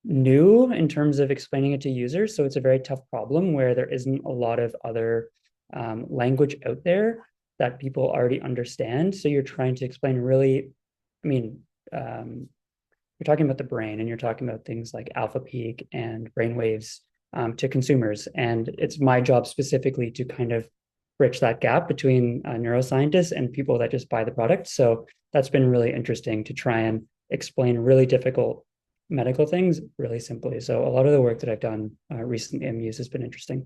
new in terms of explaining it to users. So it's a very tough problem where there isn't a lot of other language out there that people already understand. So you're trying to explain really, I mean, you're talking about the brain and you're talking about things like alpha peak and brain waves to consumers. And it's my job specifically to kind of bridge that gap between neuroscientists and people that just buy the product. So that's been really interesting to try and explain really difficult medical things really simply. So a lot of the work that I've done recently in Muse has been interesting.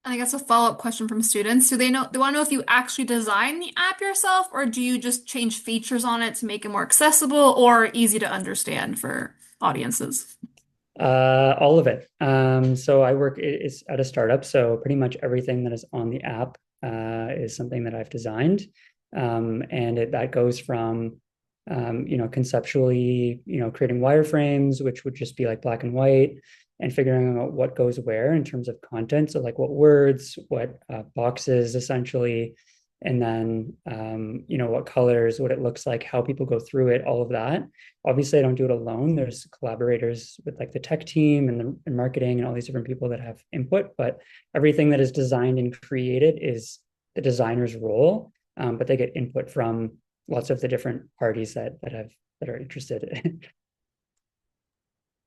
And I guess a follow-up question from students. They want to know if you actually design the app yourself, or do you just change features on it to make it more accessible or easy to understand for audiences? All of it. So I work is at a startup, so pretty much everything that is on the app is something that I've designed, and that goes from conceptually, creating wireframes, which would just be like black and white, and figuring out what goes where in terms of content. So like what words, what boxes, essentially, and then what colors, what it looks like, how people go through it, all of that. Obviously, I don't do it alone. There's collaborators with like the tech team and marketing and all these different people that have input, but everything that is designed and created is the designer's role. But they get input from lots of the different parties that are interested.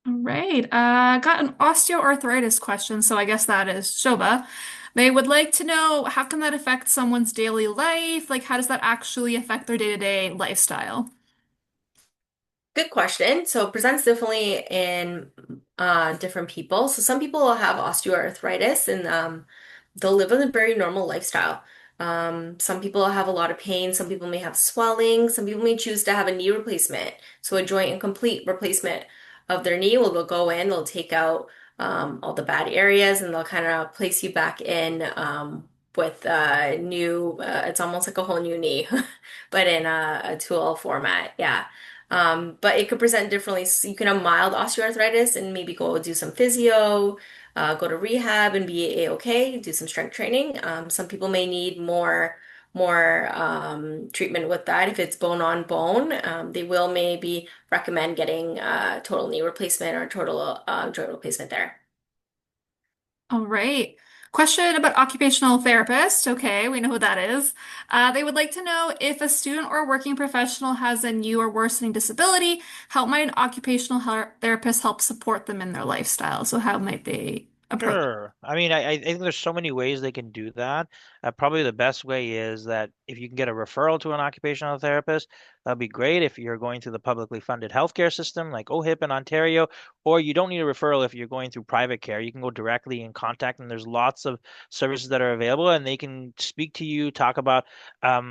All right. Got an osteoarthritis question, so I guess that is Shoba. They would like to know how can that affect someone's daily life? Like, how does that actually affect their day-to-day lifestyle? Good question. So it presents differently in different people. So some people will have osteoarthritis and they'll live a very normal lifestyle. Some people have a lot of pain. Some people may have swelling. Some people may choose to have a knee replacement. So a joint and complete replacement of their knee. Will they'll go in, they'll take out all the bad areas, and they'll kind of place you back in with new. It's almost like a whole new knee, but in a tool format. Yeah. But it could present differently. So you can have mild osteoarthritis and maybe go do some physio, go to rehab and be a-okay, do some strength training. Some people may need more treatment with that. If it's bone on bone, they will maybe recommend getting total knee replacement or total joint replacement there. All right. Question about occupational therapist. Okay, we know who that is. They would like to know if a student or working professional has a new or worsening disability, how might an occupational therapist help support them in their lifestyle? So how might they approach? Sure. I mean, I think there's so many ways they can do that. Probably the best way is that if you can get a referral to an occupational therapist, that'd be great if you're going through the publicly funded healthcare system like OHIP in Ontario, or you don't need a referral if you're going through private care. You can go directly in contact, and there's lots of services that are available, and they can speak to you, talk about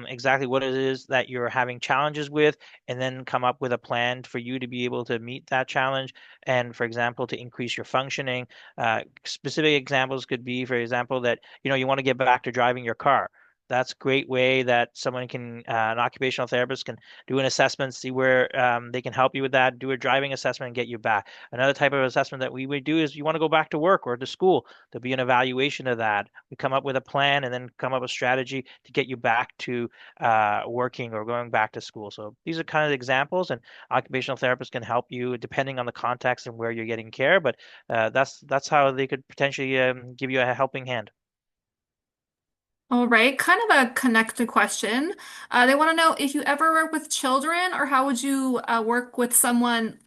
exactly what it is that you're having challenges with, and then come up with a plan for you to be able to meet that challenge. And for example, to increase your functioning. Specific examples could be, for example, that you want to get back to driving your car. That's a great way that someone can, an occupational therapist can do an assessment, see where they can help you with that, do a driving assessment and get you back. Another type of assessment that we would do is you want to go back to work or to school. There'll be an evaluation of that. We come up with a plan and then come up with a strategy to get you back to working or going back to school. So these are kind of examples, and occupational therapists can help you depending on the context and where you're getting care. But that's how they could potentially give you a helping hand. All right, kind of a connected question. They want to know if you ever work with children, or how would you work with someone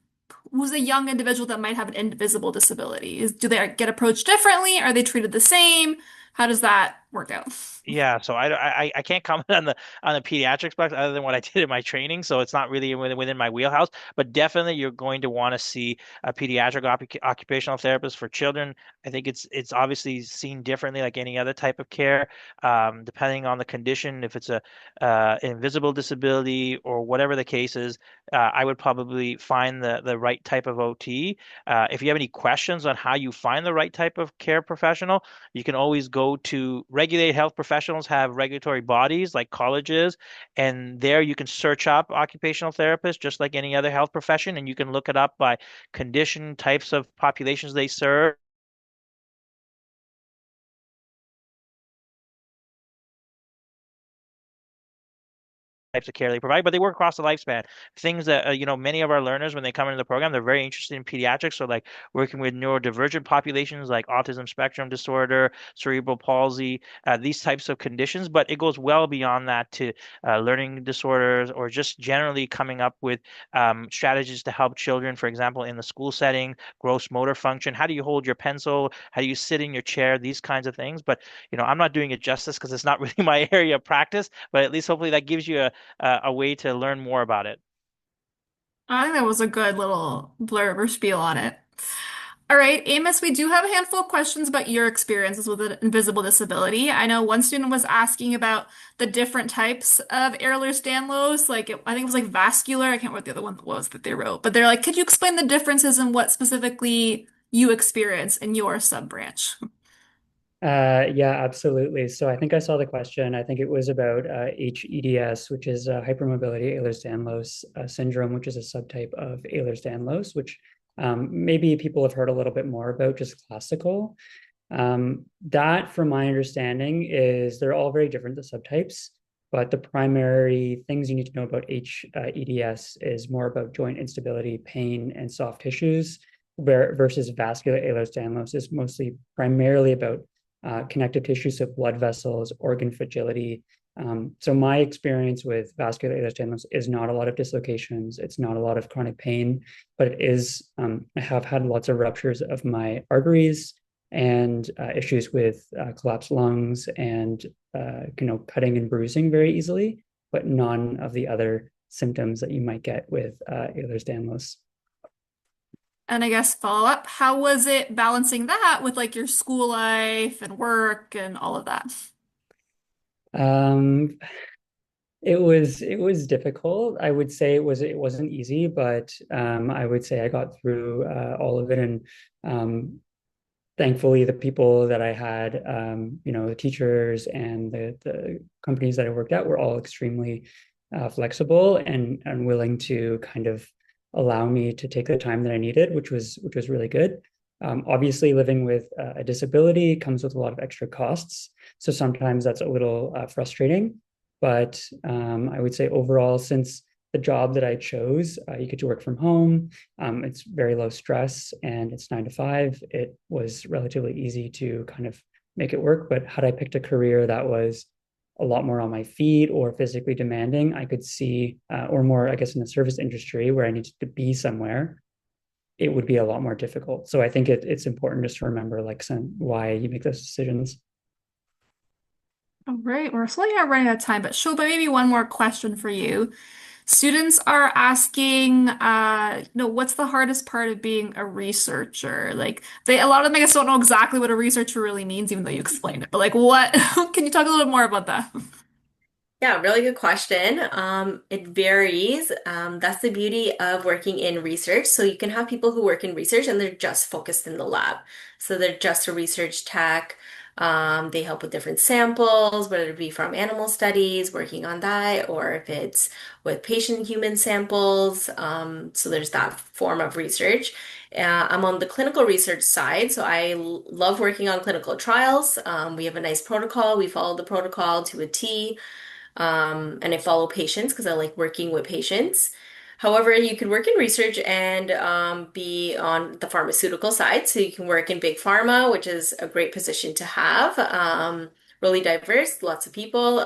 who's a young individual that might have an invisible disability? Do they get approached differently? Are they treated the same? How does that work out? Yeah, so I can't comment on the pediatrics part other than what I did in my training, so it's not really within my wheelhouse. But definitely, you're going to want to see a pediatric occupational therapist for children. I think it's obviously seen differently, like any other type of care, depending on the condition. If it's a invisible disability or whatever the case is, I would probably find the right type of OT. If you have any questions on how you find the right type of care professional, you can always go to regulated health professionals have regulatory bodies like colleges, and there you can search up occupational therapists just like any other health profession, and you can look it up by condition, types of populations they serve. types of care they provide, but they work across the lifespan. Things that, many of our learners, when they come into the program, they're very interested in pediatrics. So like working with neurodivergent populations like autism spectrum disorder, cerebral palsy, these types of conditions. But it goes well beyond that to learning disorders or just generally coming up with strategies to help children, for example, in the school setting, gross motor function. How do you hold your pencil? How do you sit in your chair? These kinds of things. But I'm not doing it justice because it's not really my area of practice. But at least hopefully that gives you a way to learn more about it. I think that was a good little blurb or spiel on it. All right, Amos, we do have a handful of questions about your experiences with an invisible disability. I know one student was asking about the different types of Ehlers-Danlos, I think it was like vascular. I can't remember what the other one was that they wrote, but they're like, could you explain the differences and what specifically you experience in your sub-branch? Yeah, absolutely. So I think I saw the question. I think it was about HEDS, which is hypermobility Ehlers-Danlos syndrome, which is a subtype of Ehlers-Danlos, which maybe people have heard a little bit more about, just classical. That, from my understanding, is they're all very different, the subtypes, but the primary things you need to know about HEDS is more about joint instability, pain, and soft tissues, versus vascular Ehlers-Danlos is mostly primarily about connective tissue, so blood vessels, organ fragility. So my experience with vascular Ehlers-Danlos is not a lot of dislocations. It's not a lot of chronic pain, but it is, I have had lots of ruptures of my arteries and issues with collapsed lungs and, cutting and bruising very easily, but none of the other symptoms that you might get with Ehlers-Danlos. And I guess follow up, how was it balancing that with like your school life and work and all of that? Um, it was difficult. I would say it wasn't easy, but I would say I got through all of it, and thankfully the people that I had, the teachers and the companies that I worked at were all extremely flexible and willing to kind of allow me to take the time that I needed, which was really good. Obviously, living with a disability comes with a lot of extra costs, so sometimes that's a little frustrating. But I would say overall, since the job that I chose, you get to work from home. It's very low stress and it's 9 to 5. It was relatively easy to kind of make it work. But had I picked a career that was a lot more on my feet or physically demanding, I could see, or more, I guess, in the service industry where I needed to be somewhere, it would be a lot more difficult. So I think it's important just to remember like why you make those decisions. All right, we're slowly running out of time, but Shobha, maybe one more question for you. Students are asking, what's the hardest part of being a researcher? A lot of them, I guess, don't know exactly what a researcher really means, even though you explained it. But like, what? Can you talk a little bit more about that? Yeah, really good question. It varies. That's the beauty of working in research. So you can have people who work in research and they're just focused in the lab. So they're just a research tech. They help with different samples, whether it be from animal studies, working on that, or if it's with patient human samples. So there's that form of research. I'm on the clinical research side, so I love working on clinical trials. We have a nice protocol. We follow the protocol to a T. And I follow patients because I like working with patients. However, you could work in research and be on the pharmaceutical side. So you can work in big pharma, which is a great position to have. Really diverse, lots of people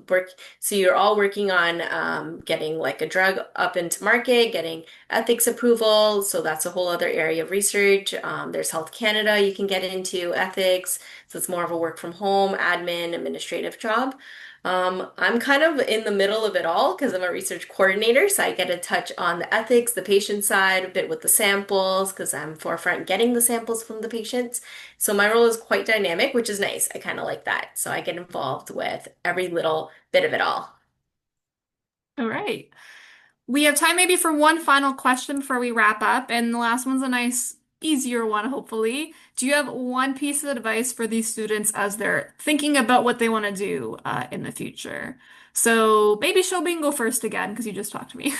work. So you're all working on getting like a drug up into market, getting ethics approval. So that's a whole other area of research. There's Health Canada you can get into ethics. So it's more of a work from home, admin, administrative job. I'm kind of in the middle of it all because I'm a research coordinator, so I get to touch on the ethics, the patient side, a bit with the samples because I'm forefront getting the samples from the patients. So my role is quite dynamic, which is nice. I kind of like that. So I get involved with every little bit of it all. All right. We have time maybe for one final question before we wrap up, and the last one's a nice, easier one, hopefully. Do you have one piece of advice for these students as they're thinking about what they want to do in the future? So maybe Shobin go first again because you just talked to me.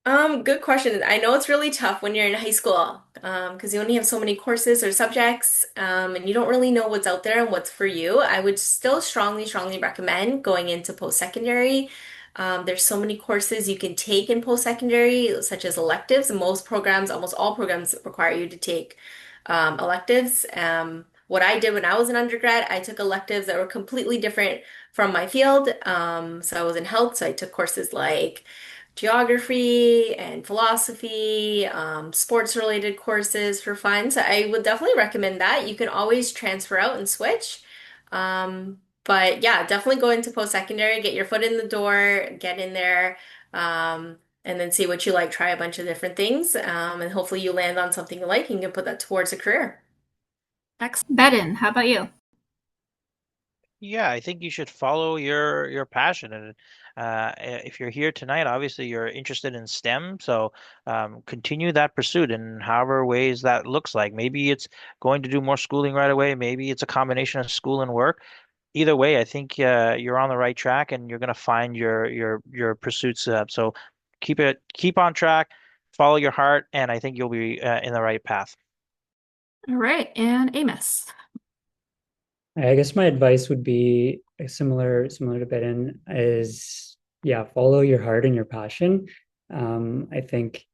Good question. I know it's really tough when you're in high school, because you only have so many courses or subjects, and you don't really know what's out there and what's for you. I would still strongly recommend going into post-secondary. There's so many courses you can take in post-secondary, such as electives, and most programs, almost all programs require you to take electives. What I did when I was an undergrad, I took electives that were completely different from my field. So I was in health, so I took courses like geography and philosophy, sports related courses for fun. So I would definitely recommend that. You can always transfer out and switch. But yeah, definitely go into post-secondary, get your foot in the door, get in there, and then see what you like, try a bunch of different things, and hopefully you land on something you like and you can put that towards a career. Excellent. Bedin, how about you? Yeah, I think you should follow your passion, and if you're here tonight, obviously you're interested in STEM, so continue that pursuit in however ways that looks like. Maybe it's going to do more schooling right away. Maybe it's a combination of school and work. Either way, I think you're on the right track, and you're going to find your pursuits. So keep on track, follow your heart, and I think you'll be in the right path. All right, and Amos. I guess my advice would be similar to Beden is yeah, follow your heart and your passion. I think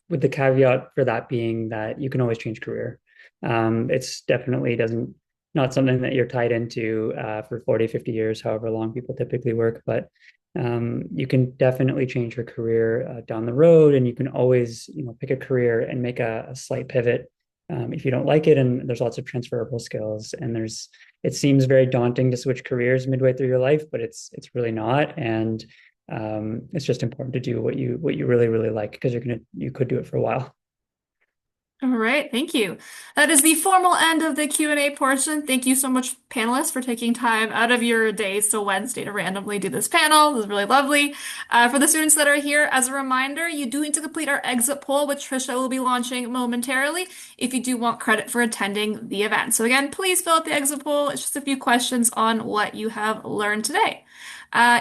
with the caveat for that being that you can always change career. It's definitely doesn't not something that you're tied into for 40, 50 years, however long people typically work, but you can definitely change your career down the road, and you can always, pick a career and make a slight pivot if you don't like it. And there's lots of transferable skills, and it seems very daunting to switch careers midway through your life, but it's really not. And it's just important to do what you really like, because you could do it for a while. All right, thank you. That is the formal end of the Q&A portion. Thank you so much, panelists, for taking time out of your days till Wednesday to randomly do this panel. This was really lovely. For the students that are here, as a reminder, you do need to complete our exit poll, which Trisha will be launching momentarily, if you do want credit for attending the event. So again, please fill out the exit poll. It's just a few questions on what you have learned today.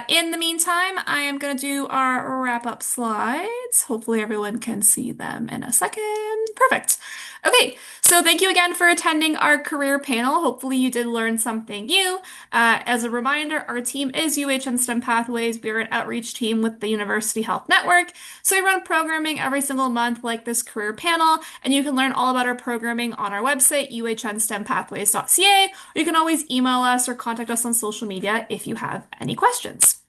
In the meantime, I am going to do our wrap-up slides. Hopefully everyone can see them in a second. Perfect. Okay, so thank you again for attending our career panel. Hopefully you did learn something new. As a reminder, our team is UHN STEM Pathways. We're an outreach team with the University Health Network. So we run programming every single month like this career panel, and you can learn all about our programming on our website, UHNSTEMPathways.ca, or you can always email us or contact us on social media if you have any questions.